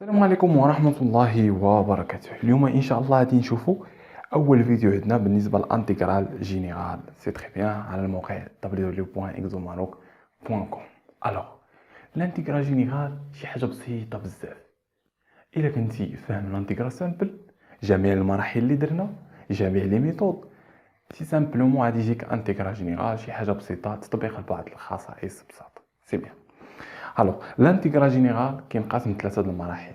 السلام عليكم ورحمة الله وبركاته. اليوم إن شاء الله غادي نشوفوا أول فيديو عندنا بالنسبة للانتيغرال جينيرال. سي تري بيان على الموقع www.exomaroc.com. ألوغ الانتيغرال جينيرال شي حاجة بسيطة بزاف. إلا كنتي فاهم الانتيغرال سامبل، جميع المراحل اللي درنا، جميع لي ميثود، سي سامبلومون غادي يجيك انتيغرال جينيرال شي حاجة بسيطة، تطبيق لبعض الخصائص ببساطة. سي بيان. ألوغ الانتيغرال جينيرال كينقسم لثلاثة المراحل.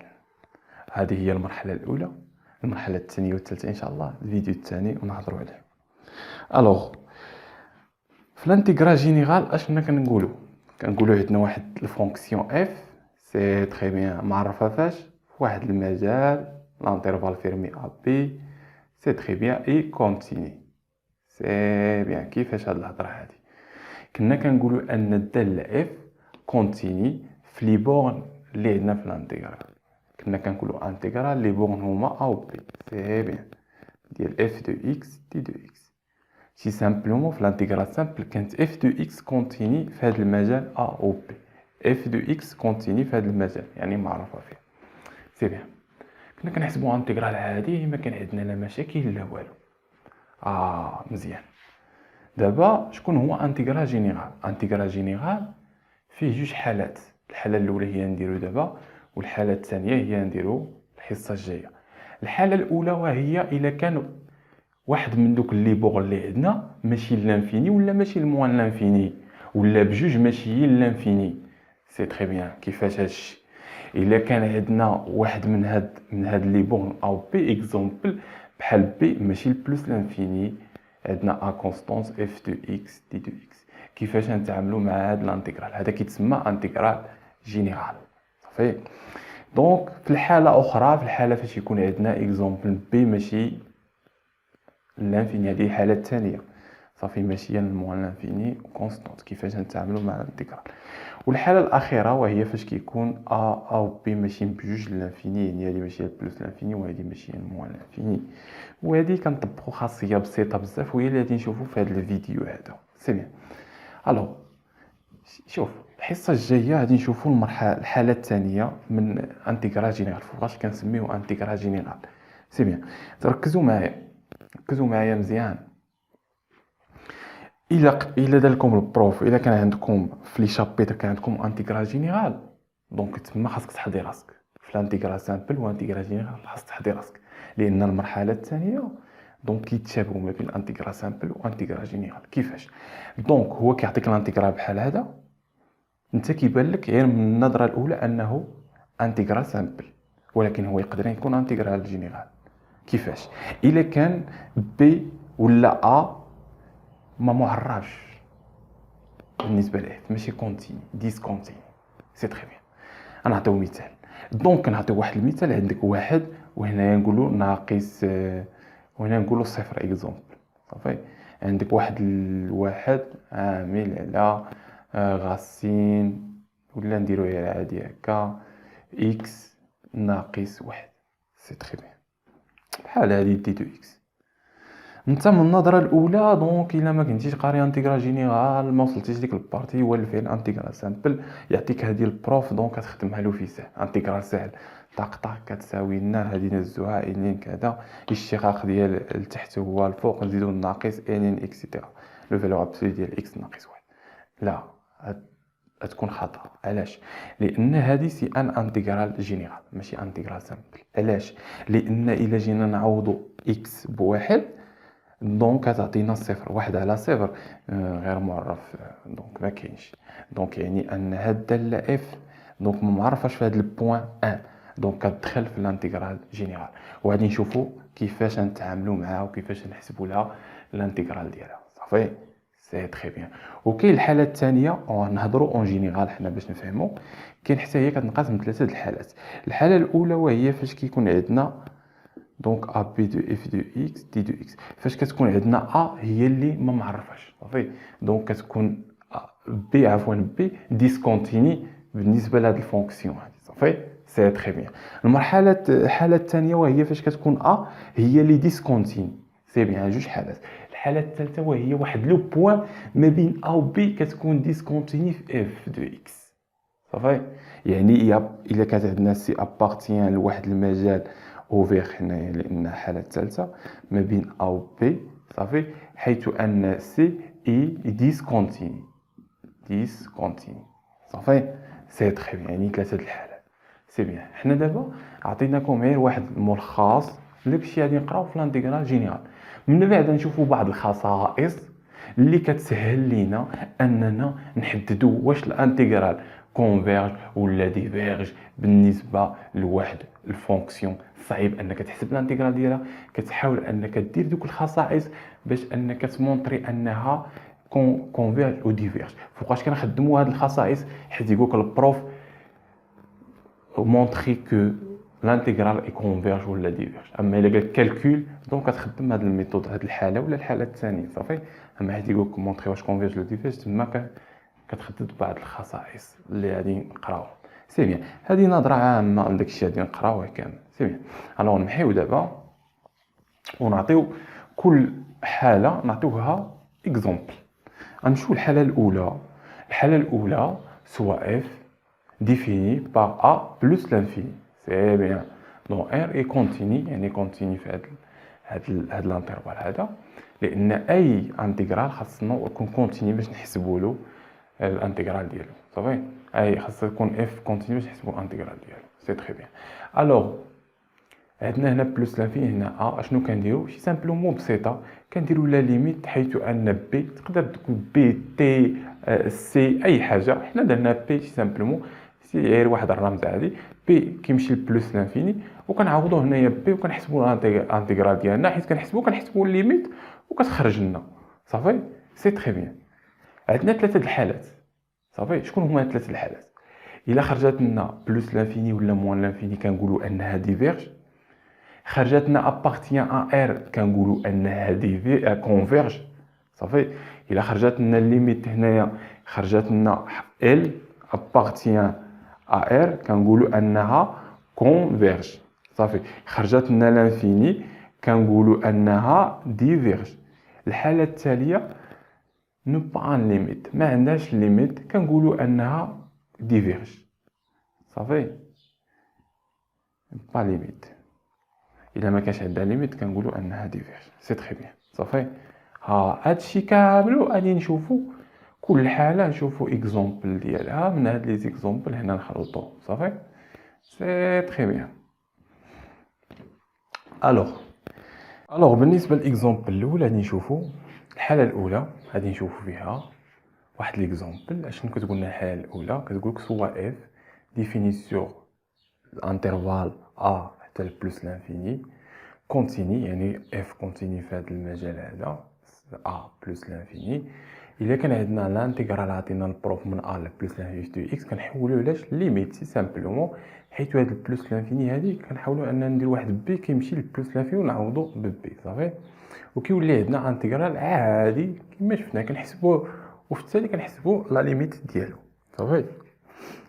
هذه هي المرحلة الأولى، المرحلة الثانية والثالثة إن شاء الله الفيديو الثاني ونهضروا عليه. ألوغ في الانتيغرال جينيرال اش كنا كنقولوا عندنا واحد الفونكسيون اف سي تري بيان معرفة فاش واحد المجال لانترفال فيرمي ا بي سي تري بيان اي كونتيني. سي بيان كيفاش هاد الهضره هادي؟ كنا كنقولوا ان الداله اف كونتيني في لي بورن اللي عندنا في الانتيغرال. كنا كنقولوا انتيغرال لي بورن هما ا و بي. سي بيان ديال اف دو اكس دي دو اكس. سي سامبلومون في الانتيغرال سامبل كانت اف دو اكس كونتيني في هذا المجال ا و بي. اف دو اكس كونتيني في هذا المجال يعني معروفه فيه. سي بيان كنا كنحسبوا انتيغرال عادي ما كان عندنا لا مشاكل لا والو. مزيان. دابا شكون هو انتيغرال جينيرال؟ انتيغرال جينيرال فيه جوج حالات. الحاله الاولى هي نديرو دابا، والحاله الثانيه هي نديرو الحصه الجايه. الحاله الاولى وهي الا كان واحد من دوك لي بوغ اللي عندنا ماشي لانفيني ولا ماشي لموان لانفيني ولا بجوج ماشيين لانفيني. سي تري بيان كيفاش هادشي؟ الا كان عندنا واحد من هاد لي بوغ او بي اكزومبل بحال بي ماشي لبلوس لانفيني، عندنا ا كونستانس اف دو اكس دي دو اكس. كيفاش نتعاملوا مع هاد الانتيغرال؟ هذا كيتسمى انتيغرال جينيرال. صافي. دونك في الحاله اخرى، في الحاله فاش يكون عندنا اكزومبل بي ماشي لانفيني، هذه الحاله الثانيه صافي ماشيه للموان لانفيني كونستانت، كيفاش نتعاملوا مع الانتيغرال. والحاله الاخيره وهي فاش كيكون ا او بي ماشي بجوج لانفيني، يعني هذه ماشي بلوس لانفيني وهذه ماشي للموان لانفيني. وهذه كنطبقوا خاصيه بسيطه بزاف وهي اللي غادي نشوفوا في هذا الفيديو هذا. سي بيان. الو شوف الحصه الجايه غادي نشوفوا الحاله الثانيه من انتيغرال جينيرال، فوقاش كنسميوه انتيغرال جينيرال. سي بيان تركزوا معايا، ركزوا معايا مزيان. الا دار لكم البروف، الا كان عندكم في لي شابيتر كان عندكم انتيغرال جينيرال، دونك تما خاصك تحضي راسك في الانتيغرال سامبل وانتيغرال جينيرال، خاصك تحضي راسك لان المرحله الثانيه دونك كيتشابهوا ما بين الانتيغرال سامبل وانتيغرال جينيرال. كيفاش؟ دونك هو كيعطيك الانتيغرال بحال هذا، انت كيبان لك غير من النظره الاولى انه انتيغرال سامبل، ولكن هو يقدر يكون انتيغرال جينيرال. كيفاش؟ الا كان بي ولا ا ما معرفش بالنسبه له ماشي كونتيني ديسكونتيني. سي تري بيان. انا نعطيو مثال. دونك نعطيو واحد المثال. عندك واحد وهنايا نقولوا ناقص، وهنا نقولوا صفر اكزومبل. صافي. عندك واحد الواحد عامل على غاسين ولا نديروها عادي هكا اكس ناقص واحد. سي تري بيان بحال هادي دي دو اكس. انت من النظره الاولى دونك الا ما كنتيش قاري انتيغرال جينيرال ما وصلتيش ديك البارتي، هو الفعل انتيغرال سامبل يعطيك هذه البروف دونك كتخدمها له في سهل. انتيغرال سهل طاق طاق كتساوي لنا هذه نزوها انين كذا، الاشتقاق ديال التحت هو الفوق نزيدو الناقص انين اكسيتيرا لو فالور ابسولي ديال اكس ناقص واحد. لا تكون خطا. علاش؟ لان هذه سي ان انتيغرال جينيرال ماشي انتيغرال سامبل. علاش؟ لان الا جينا نعوضوا اكس بواحد دونك تعطينا صفر. واحد على صفر غير معرف، دونك ما كاينش. دونك يعني ان هاد الداله اف دونك ما معرفاش في هاد البوان ان، دونك كتدخل في الانتيغرال جينيرال. وغادي نشوفوا كيفاش نتعاملوا معها وكيفاش نحسبوا لها الانتيغرال ديالها. صافي. سي تري بيان. وكاين الحاله الثانيه نهضروا اون جينيرال حنا باش نفهموا. كاين حتى هي كتنقسم ثلاثه الحالات. الحاله الاولى وهي فاش كيكون عندنا دونك ا بي دو اف دو اكس دي دو اكس. فاش كتكون عندنا ا هي اللي ما معرفاش. صافي. دونك كتكون بي عفوا بي ديسكونتيني بالنسبه لهاد الفونكسيون هادي. صافي. سي تري بيان. الحاله الثانيه وهي فاش كتكون ا هي اللي ديسكونتيني. سي بيان جوج حالات. الحاله الثالثه وهي واحد لو بوين ما بين ا و بي كتكون ديسكونتيني في اف دو اكس. صافي. يعني الا كانت عندنا سي ابارتيان لواحد المجال اوفير هنايا لان حاله ثالثه ما بين ا و بي صافي، حيث ان سي اي ديسكونتيني صافي. سي تري بيان، يعني ثلاثه الحالات سي بيان. حنا دابا عطيناكم غير واحد الملخص داكشي غادي نقراو في الانتيغرال جينيرال، من بعد نشوفوا بعض الخصائص اللي كتسهل لينا اننا نحددوا واش الانتيغرال كونفيرج ولا ديفيرج بالنسبه لواحد الفونكسيون. صعيب انك تحسب الانتيغرال ديالها، كتحاول انك دير دوك الخصائص باش انك تمونطري انها كونفيرج او ديفيرج. فوقاش كنخدموا هاد الخصائص؟ حيت يقولك البروف مونطري كو l'intégral est converge ولا ديفيرج. اما الا قال كالكول دونك كتخدم هاد الميثود هاد الحاله ولا الحاله الثانيه صافي. اما حيت يقولك مونطري واش كونفيرج ولا ديفيرج تما كتحدد بعض الخصائص اللي غادي نقراو. سي بيان، هذه نظره عامه لداكشي غادي نقراوه كامل. سي بيان، الوغ نمحيو دابا ونعطيو كل حاله نعطيوها اكزومبل. غنمشيو الحاله الاولى. الحاله الاولى سوا اف défini par a plus l'infini. C'est bien. Donc R est continu, يعني continu في هاد الانترفال هذا، لان اي انتجرال خاصنا يكون كونتيني باش نحسبوا له الانتجرال ديالو صافي. اي خاص يكون اف كونتيني باش نحسبوا الانتجرال ديالو. سي تري بيان. الوغ عندنا هنا بلس لانفيني، هنا ا. اشنو كنديرو؟ شي سامبلومون بسيطه كنديرو لا ليميت حيث ان بي تقدر تكون بي تي سي اي حاجه. حنا درنا بي شي سامبلومون سي غير واحد الرمز عادي، بي كيمشي لبلس لانفيني وكنعوضوه هنايا بي وكنحسبوا الانتيغرال ديالنا. حيت كنحسبوا الليميت وكتخرج لنا صافي. سي تري بيان. عندنا ثلاثه الحالات صافي. شكون هما ثلاثه الحالات؟ الا خرجت لنا بلس لانفيني ولا موان لانفيني كنقولوا انها ديفيرج. خرجت لنا ابارتيان ا ار كنقولوا انها ديفي كونفيرج صافي. الا خرجت لنا الليميت هنايا خرجت لنا ال ابارتيان ا ار كنقولوا انها كونفيرج صافي. خرجت لنا لانفيني كنقولوا انها ديفيرج. الحاله التاليه نو با ان ليميت، ما عندناش ليميت كنقولوا انها ديفيرج صافي. با ليميت، الا ما كانش عندها ليميت كنقولوا انها ديفيرج. سي تري بيان صافي. ها هادشي كامل غادي نشوفوا كل حاله نشوفوا اكزومبل ديالها من هاد لي زيكزومبل هنا نخلطوا صافي. سي تري بيان. الوغ بالنسبه للاكزومبل الاولى غادي نشوفوا الحاله الاولى غادي نشوفوا فيها واحد ليكزومبل. اشنو كتقول لنا الحاله الاولى؟ كتقول لك سوا اف ديفيني سور الانترفال ا حتى لبلس لانفيني كونتيني، يعني اف كونتيني في هذا المجال هذا ا بلس لانفيني. الا كان عندنا الانتيغرال عطينا البروف من ا لبلس لانفيني دو اكس كنحولوه لاش ليميت سي سامبلومون. حيت هاد البلس لانفيني هادي كنحاولوا اننا ندير واحد بي كيمشي لبلس لانفيني ونعوضو ببي صافي. وكيولي عندنا انتيغرال عادي كما شفنا كنحسبوه وفي التالي كنحسبوا لا ليميت ديالو صافي.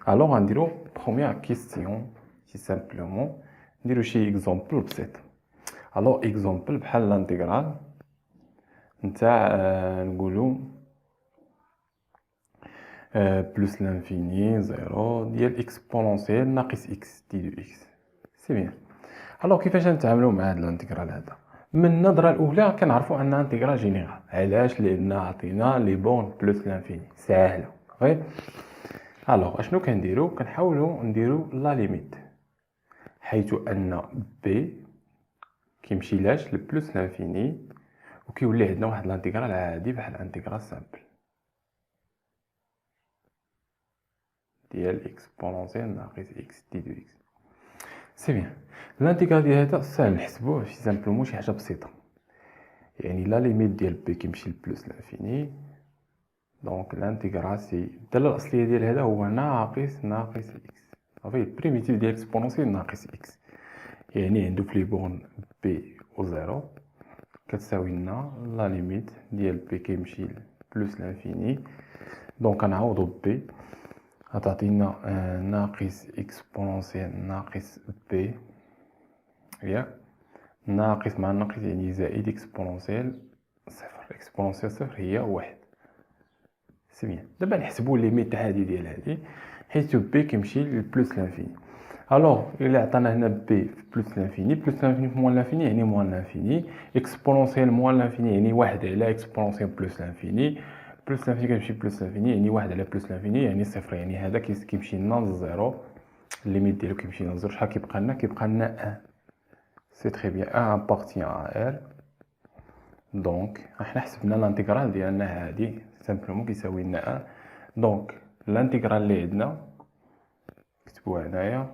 الوغ غنديرو بروميير كيستيون سي سامبلومون نديرو شي اكزومبل بسيط. الوغ اكزومبل بحال الانتيغرال نتاع نقولو بلس لانفيني زيرو ديال اكسبونونسيال ناقص اكس دي دو اكس. سي بيان. الوغ كيفاش نتعاملوا مع هذا الانتيغرال هذا؟ من النظره الاولى كنعرفوا ان انتيغرال جينيرال. علاش؟ لان عطينا لي بون بلس لانفيني ساهله صافي. الوغ اشنو كنديرو؟ كنحاولوا نديرو لا ليميت حيث ان بي كيمشي لاش لبلس لانفيني وكيولي عندنا واحد الانتيغرال عادي بحال انتيغرال سامبل ديال اكسبونونسيال ناقص اكس دي دو اكس. سي بيان. الانتيغرال ديال هذا ساهل نحسبوه شي سامبلومون شي حاجه بسيطه. يعني لا ليميت ديال بي كيمشي لبلس لانفيني دونك الانتيغرال سي الداله الاصليه ديال هذا هو ناقص اكس صافي. البريميتيف ديال اكسبونونسيال ناقص اكس يعني عندو في لي بون بي و زيرو كتساوي لنا لا ليميت ديال بي كيمشي بلس لانفيني دونك كنعوضو بي غتعطينا ناقص اكسبونونسيال ناقص بي ياك ناقص مع ناقص يعني زائد اكسبونونسيال صفر. اكسبونونسيال صفر هي واحد. سي بيان. دابا نحسبو ليميت هادي ديال هادي حيث بي كيمشي للبلوس لانفيني. الوغ الى عطانا هنا بي في بلوس لانفيني، بلوس لانفيني في موان لانفيني يعني موان لانفيني، اكسبونونسيال موان لانفيني يعني واحد على اكسبونونسيال بلوس لانفيني، بلوس لانفيني كتمشي بلوس لانفيني يعني واحد على بلوس لانفيني يعني صفر، يعني هذا كيمشي لنا للزيرو، الليميت ديالو كيمشي لنا للزيرو. شحال كيبقى لنا؟ كيبقى لنا 1. سي تري بيان 1 ابارتيان ا ار. دونك احنا حسبنا الانتيغرال ديالنا هادي سامبلومون كيساوي لنا 1. دونك الانتيغرال اللي عندنا نكتبوها هنايا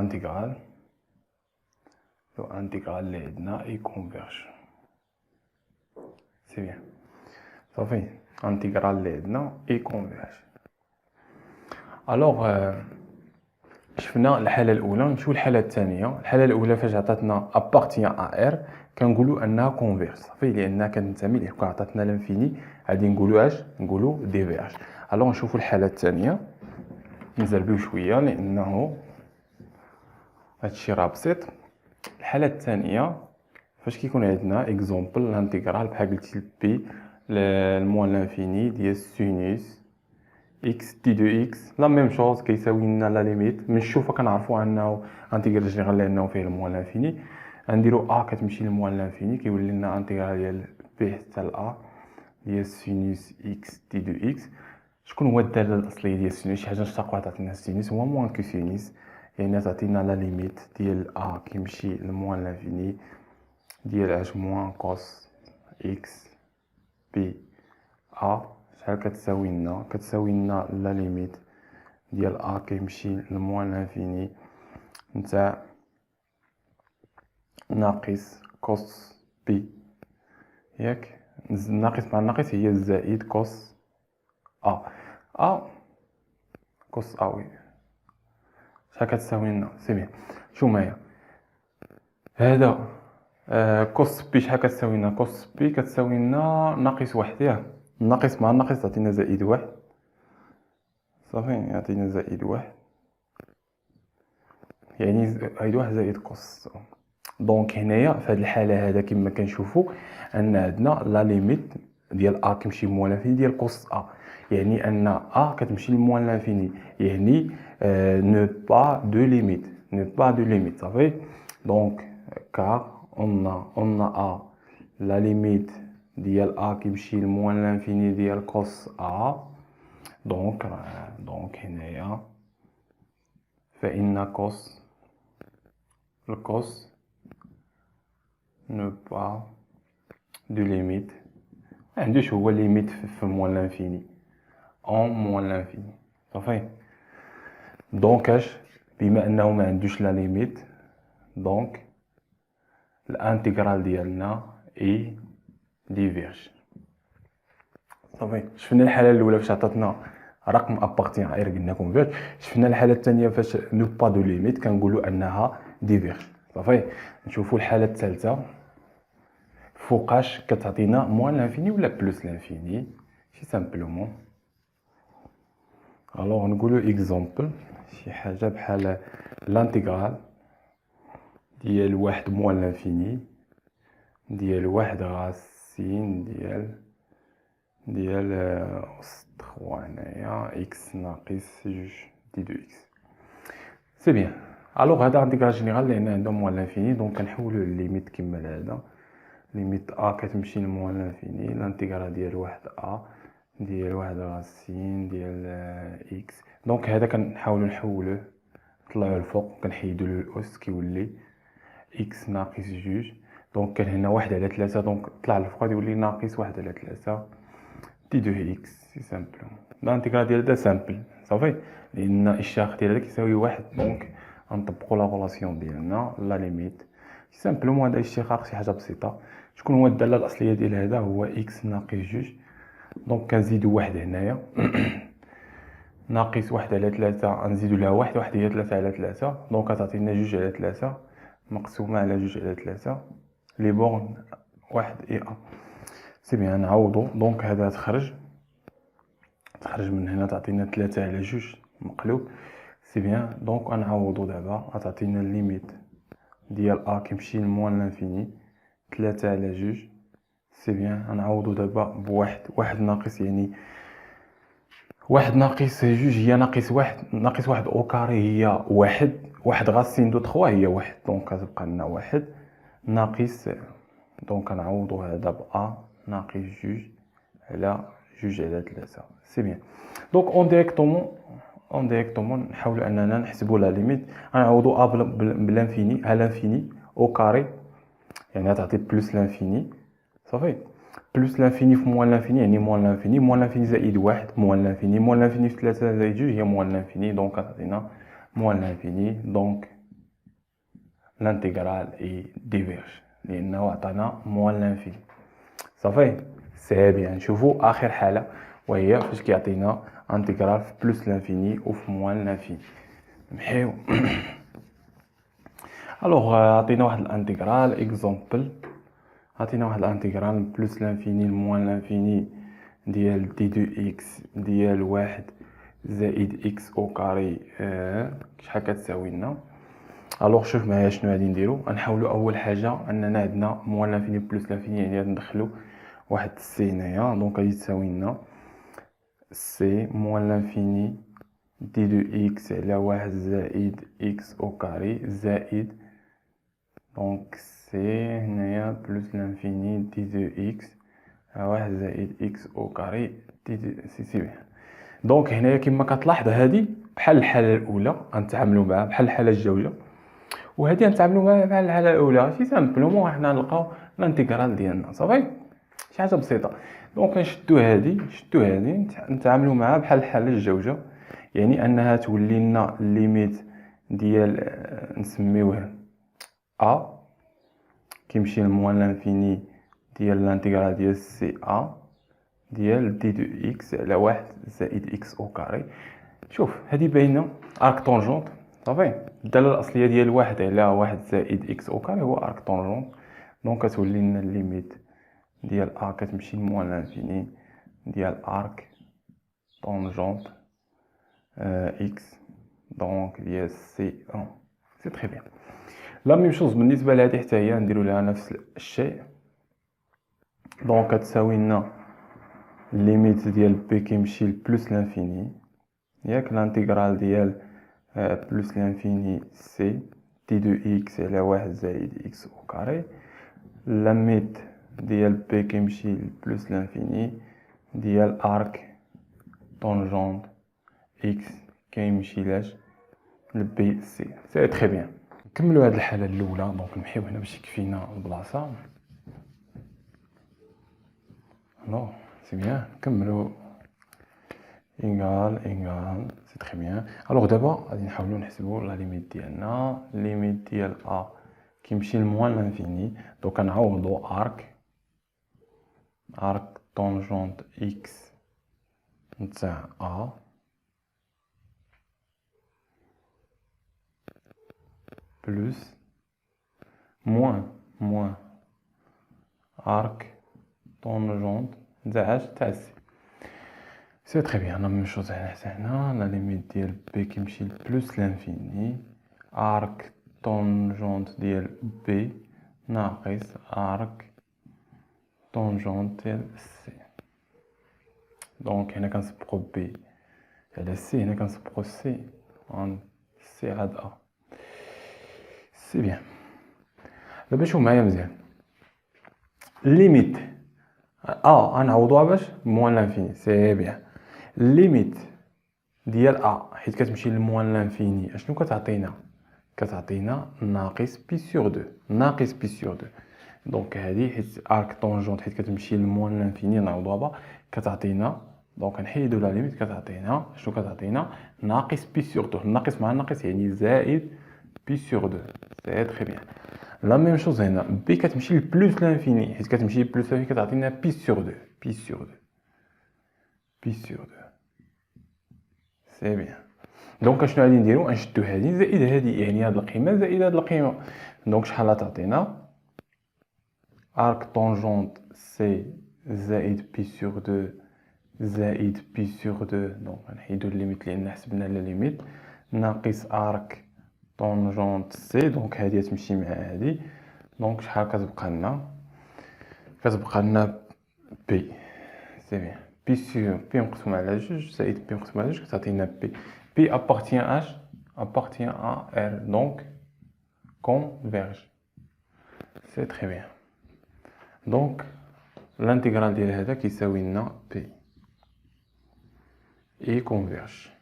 انتيغرال الانتيغرال اللي عندنا اي كونفيرج. سي بيان صافي، انتيغرال اللي عندنا اي كونفيرج. الوغ شفنا الحاله الاولى، نمشيو للحاله الثانيه. الحاله الاولى فاش عطاتنا ابارتيان ا ار كنقولوا انها كونفيرج صافي، لانها كتنتمي ليه. كون عطاتنا لانفيني غادي نقولوا اش؟ نقولوا ديفيرج. الوغ نشوفوا الحاله الثانيه، نزربيو شويه لانه هادشي راه بسيط. الحاله الثانيه فاش كيكون عندنا اكزومبل الانتيغرال بحال قلتي بي الموان لانفيني ديال سينوس اكس دي دو اكس، لا ميم شوز كيساوي لنا لا ليميت. من الشوفه كنعرفوا انه انتيغرال جينيرال لانه فيه الموان لانفيني، غنديروا ا كتمشي للموان لانفيني كيولي لنا انتيغرال ديال بي حتى لا ديال سينوس اكس دي دو اكس. شكون هو الداله الاصليه ديال سينوس؟ شي حاجه نشتقوها تعطينا سينوس هو موان كو سينوس، يعني تعطينا لا ليميت ديال ا كيمشي للموان لانفيني ديال اش موان كوس اكس بي ا. شحال كتساوي لنا؟ كتساوي لنا لا ليميت ديال ا كيمشي للموان لانفيني نتاع ناقص كوس بي، ياك ناقص مع ناقص هي زائد كوس ا كوس ا. وي شحال كتساوي لنا؟ سي بيان شوف معايا هذا كوس بي شحال كتساوي لنا؟ كوس بي كتساوي لنا ناقص واحد، ياك ناقص مع ناقص تعطينا زائد واحد صافي، يعطينا زائد واحد، يعني زائد واحد زائد كوس. دونك هنايا في هذه الحاله هذا كما كنشوفوا ان عندنا لا ليميت ديال ا كيمشي لموان لانفيني ديال كوس ا، يعني ان ا كتمشي لموان لانفيني، يعني نو با دو ليميت، نو با دو ليميت صافي. دونك كار اون ا لا ليميت ديال ا كيمشي لموان لانفيني ديال كوس ا. دونك هنايا فإن كوس الكوس نو با دو ليميت معندوش هو ليميت في موان لانفيني اون موان لانفيني صافي. دونك اش بما انه ما عندوش لا ليميت، دونك الانتيغرال ديالنا اي ديفيرج صافي. شفنا الحاله الاولى فاش عطاتنا رقم ابارتيان غير قلنا كونفيرج. شفنا الحاله الثانيه فاش نو با دو ليميت كنقولوا انها ديفيرج صافي. نشوفوا الحاله الثالثه فوقاش كتعطينا موان لانفيني ولا بلوس لانفيني شي سامبلومون. الوغ نقولوا اكزومبل شي حاجه بحال لانتيغرال ديال واحد موان لانفيني ديال واحد غاسين ديال أس 3 هنايا اكس ناقص جوج دي دو اكس. سي بيان. الوغ هذا انتيغرال جينيرال لان عندهم موان لانفيني، دونك كنحولوا الليميت كما هذا، ليميت ا كتمشي لموان لانفيني الانتيغرال ديال واحد ا ديال واحد غاسين ديال اكس. دونك هذا كنحاولوا نحولوه نطلعوه الفوق كنحيدوا له الاس كيولي اكس ناقص جوج. دونك كان هنا واحد على ثلاثة، دونك طلع الفوق غادي يولي ناقص واحد على ثلاثة دي دو اكس. سي سامبل الانتيغرال ديال هذا سامبل صافي، لان الشاق ديال هذا كيساوي واحد. دونك غنطبقوا لا غولاسيون ديالنا لا ليميت سي سامبلومون هذا الاشتقاق شي حاجه بسيطه. شكون هو الداله الاصليه ديال هذا؟ هو اكس ناقص جوج. دونك كنزيدو واحد هنايا ناقص واحد على ثلاثة غنزيدو لها واحد هي ثلاثة على ثلاثة، دونك غتعطينا جوج على ثلاثة مقسومة على جوج على ثلاثة لي بورن واحد اي ا. سي بيان نعوضو. دونك هذا تخرج من هنا تعطينا ثلاثة على جوج مقلوب. سي بيان. دونك غنعوضو دابا غتعطينا الليميت ديال ا كيمشي لموان لانفيني ثلاثة على جوج. سي بيان. غنعوضو دابا بواحد، واحد ناقص يعني واحد ناقص جوج هي ناقص واحد، ناقص واحد او كاري هي واحد، واحد غاسين دو تخوا هي واحد، دونك كتبقى لنا واحد ناقص، دونك كنعوضو هذا ب ا ناقص جوج على جوج على ثلاثة. سي بيان. دونك اون ديريكتومون نحاولوا اننا نحسبوا لا ليميت. غنعوضوا ا بلانفيني على لانفيني او كاري، يعني غتعطي بلس لانفيني صافي، بلس لانفيني في موان لانفيني يعني موان لانفيني، موان لانفيني زائد واحد موان لانفيني، موان لانفيني في ثلاثة زائد جوج هي موان لانفيني، دونك غتعطينا موان لانفيني. دونك لانتيغرال اي ديفيرج لانه عطانا موان لانفيني صافي. سي بيان. نشوفوا اخر حاله وهي فاش كيعطينا انتيغرال في بلس لانفيني و في موان لانفيني. نمحيو الوغ عطينا واحد الانتيغرال اكزومبل، عطينا واحد الانتيغرال من بلس لانفيني لموان لانفيني ديال دي دو اكس ديال واحد زائد اكس او كاري شحال كتساوي لنا. الوغ شوف معايا شنو غادي نديرو. غنحاولوا اول حاجه اننا عندنا موان لانفيني بلس لانفيني، يعني غادي ندخلو واحد سي هنايا، دونك غادي تساوي لنا سي موان لانفيني دي دو اكس على واحد زائد اكس او كاري زائد، دونك سي هنايا بلس لانفيني دي دو اكس على واحد زائد اكس او كاري دي دو سي بيان. دونك هنايا كما كتلاحظ هادي بحال الحاله الاولى غنتعاملوا معها بحال الحاله الجوجه، وهادي غنتعاملوا معها بحال الحاله الاولى. سي سامبلومون حنا نلقاو الانتيغرال ديالنا صافي، شي حاجه بسيطه. دونك نشدو هادي نتعاملوا معها بحال الحاله الجوجه، يعني انها تولي لنا ليميت ديال نسميوه ا كيمشي لموان لانفيني ديال لانتيغرال ديال سي ا ديال دي دو اكس على واحد زائد اكس او كاري. شوف هادي باينه ارك طونجونت صافي، الداله الاصليه ديال واحد على واحد زائد اكس او كاري هو ارك طونجونت، دونك كتولي لنا الليميت ديال ا كتمشي لموان لانفيني ديال ارك طونجونت اكس دونك ديال سي 1. سي تري بيان. لا ميم شوز بالنسبه لهادي حتى هي نديرو لها نفس الشيء. دونك كتساوي لنا ليميت ديال بي كيمشي لبلس لانفيني ياك لانتيغرال ديال بلس لانفيني سي دي دو اكس على واحد زائد اكس او كاري، ليميت ديال بي كيمشي لبلس لانفيني ديال ارك طونجونت اكس كيمشي لاش لبي سي. سي تري بيان. نكملوا هاد الحاله الاولى. دونك نمحيو هنا باش يكفينا البلاصه. نو سي بيان. نكملوا ايغال سي تري بيان. الوغ دابا غادي نحاولوا نحسبوا لا ليميت ديالنا. ليميت ديال ا كيمشي لموان لانفيني، دونك كنعوضوا ارك طونجونت اكس نتاع ا بلس موان ارك طونجونت تاع سي. سي تري بيان. لا ميم شوز هنا حتى هنا. لا ليميت ديال بي كيمشي لبلس لانفيني ارك طونجونت ديال بي ناقص ارك طونجونت ديال سي. دونك هنا كنسبقو بي على سي، هنا كنسبقو سي عن سي عاد ا. سي بيان. دابا شوف معايا مزيان. ليميت غنعوضوها باش موان لانفيني. سي بيان. ليميت ديال ا حيت كتمشي لموان لانفيني اشنو كتعطينا؟ كتعطينا ناقص بي سور دو، ناقص بي سور دو. دونك هادي حيت ارك طونجونت حيت كتمشي لموان لانفيني نعوضوها با كتعطينا، دونك نحيدو لا ليميت كتعطينا شنو؟ كتعطينا ناقص بي سور دو. الناقص مع الناقص يعني زائد بي سور دو. سي تري بيان. لا ميم شوز هنا. بي كتمشي لبلوس لانفيني حيت كتمشي لبلوس لانفيني كتعطينا بي سور دو، بي سور دو، بي سور دو. سي بيان. دونك اشنو غادي نديرو؟ نشدو هادي زائد هادي، يعني هاد القيمه زائد هاد القيمه. دونك شحال تعطينا؟ ارك طونجونت سي زائد بي سور دو زائد بي سور دو. دونك غنحيدو الليميت لان حسبنا لا ليميت ناقص ارك طونجونت سي. دونك هادي تمشي مع هادي، دونك شحال كتبقى لنا؟ كتبقى لنا بي. سي بيان. بي سور بي مقسوم على جوج زائد بي مقسوم على جوج كتعطينا بي. بي appartient اش appartient à R donc converge. C'est très bien. Donc l'intégrale ديال هذا كيساوي لنا بي et converge.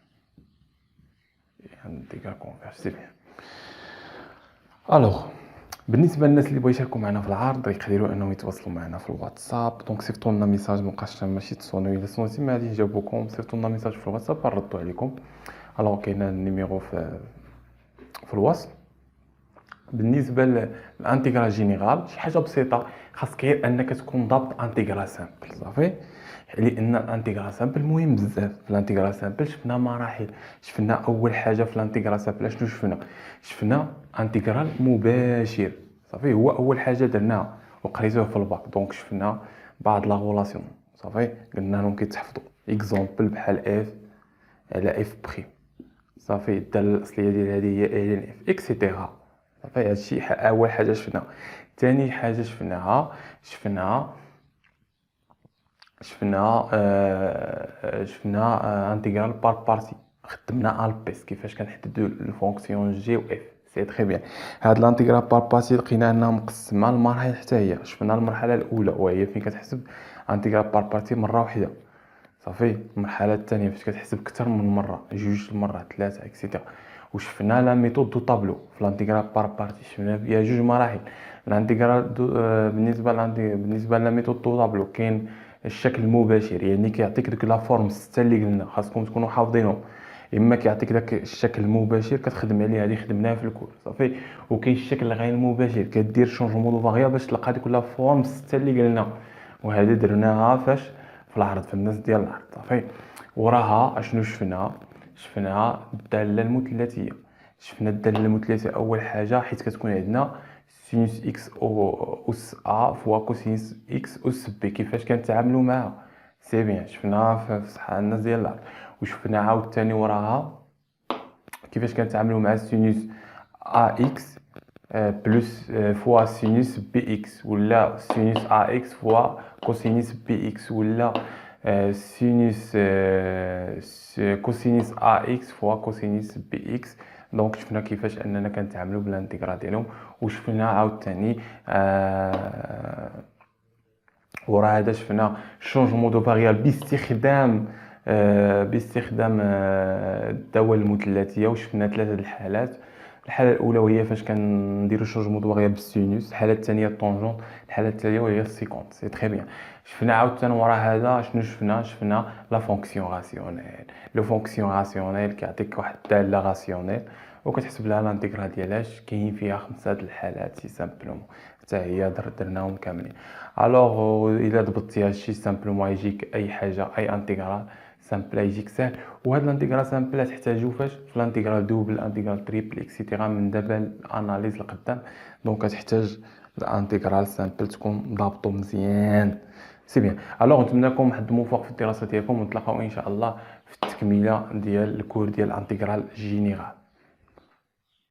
L'intégral converge, c'est bien. Alors بالنسبه للناس اللي بغاو يشاركوا معنا في العرض يقدروا انهم يتواصلوا معنا في الواتساب. دونك صيفطوا لنا ميساج، مابقاش ماشي تصونوا الا صونتي ما غاديش نجاوبكم. صيفطوا لنا ميساج في الواتساب نردوا عليكم. الوغ كاين النيميرو في الوصف. بالنسبه للانتيغرال جينيرال شي حاجه بسيطه، خاصك غير انك تكون ضابط انتيغرال سامبل صافي، لان الانتيغرال سامبل مهم بزاف. في الانتيغرال سامبل شفنا مراحل. شفنا اول حاجه في الانتيغرال سامبل شنو شفنا انتيغرال مباشر صافي، هو اول حاجه درناها وقريتوه في الباك. دونك شفنا بعض لا غولاسيون صافي، قلنا لهم كيتحفظوا اكزومبل بحال اف على اف بريم صافي، الداله الاصليه ديال هذه هي ال اف اكسيتيرا صافي. هادشي اول حاجه شفنا. ثاني حاجه شفنا انتيغرال بار بارتي. خدمنا البيس كيفاش كنحددوا الفونكسيون جي و اف. سي تري بيان. هاد الانتيغرال بار بارتي لقينا انها مقسمه المراحل حتى هي. شفنا المرحله الاولى وهي فين كتحسب انتيغرال بار بارتي مره واحده صافي. المرحله الثانيه فاش كتحسب اكثر من مره، جوج المرات، ثلاثه اكسيتيرا. وشفنا لا ميثود دو طابلو في الانتيغرال بار بارتي، شفنا فيها جوج مراحل. الانتيغرال بالنسبه لا ميثود دو طابلو كاين الشكل المباشر، يعني كيعطيك ديك لا فورم 6 اللي قلنا خاصكم تكونوا حافظينهم. اما كيعطيك داك الشكل المباشر كتخدم عليه، هذه خدمناها في الكور صافي. وكاين الشكل غير المباشر كدير شونجمون دو فاريابل باش تلقى ديك لا فورم 6 اللي قلنا، وهذه درناها فاش في العرض في الناس ديال العرض صافي. وراها اشنو شفنا الداله المثلثيه. شفنا الداله المثلثيه اول حاجه حيت كتكون عندنا سينوس اكس اس ا فوا كوسينوس اكس اس بي، كيفاش كنتعاملوا معها. سي بيان شفناها في صحه الناس ديال العرض. وشفنا عاوتاني وراها كيفاش كنتعاملوا مع سينوس ا اكس بلس فوا سينوس بي اكس، ولا سينوس ا اكس فوا كوسينوس بي اكس، ولا سينوس كوسينوس ا اكس فوا كوسينوس بي اكس. دونك شفنا كيفاش اننا كنتعاملوا بالانتيغرال ديالهم. وشفنا عاوتاني ورا هذا شفنا شونجمون دو فاريابل باستخدام الدوال المثلثيه. وشفنا ثلاثه الحالات. الحاله الاولى وهي فاش كنديروا شونجمون دو فاريابل بالسينوس، الحاله الثانيه الطونجون، الحاله الثالثه وهي السيكونت. سي تري بيان. شفنا عاوتاني ورا هذا شنو شفنا لا فونكسيون راسيونيل. لو فونكسيون راسيونيل كيعطيك واحد الداله راسيونيل وكتحسب لها الانتيغرال ديالاش. كاين فيها 5 الحالات سي سامبلومون حتى هي درناهم كاملين. الوغ الا ضبطتي هادشي سامبلومون يجيك اي حاجه، اي انتيغرال سامبل يجيك ساهل. وهاد الانتيغرال سامبل تحتاجو فاش في الانتيغرال دوبل، الانتيغرال تريبل اكسيتيرا من دابا الاناليز لقدام. دونك كتحتاج الانتيغرال سامبل تكون ضابطو مزيان. سي بيان. الوغ نتمنى لكم واحد الموفق في الدراسه ديالكم، ونتلاقاو ان شاء الله في التكميله ديال الكور ديال الانتيغرال جينيرال.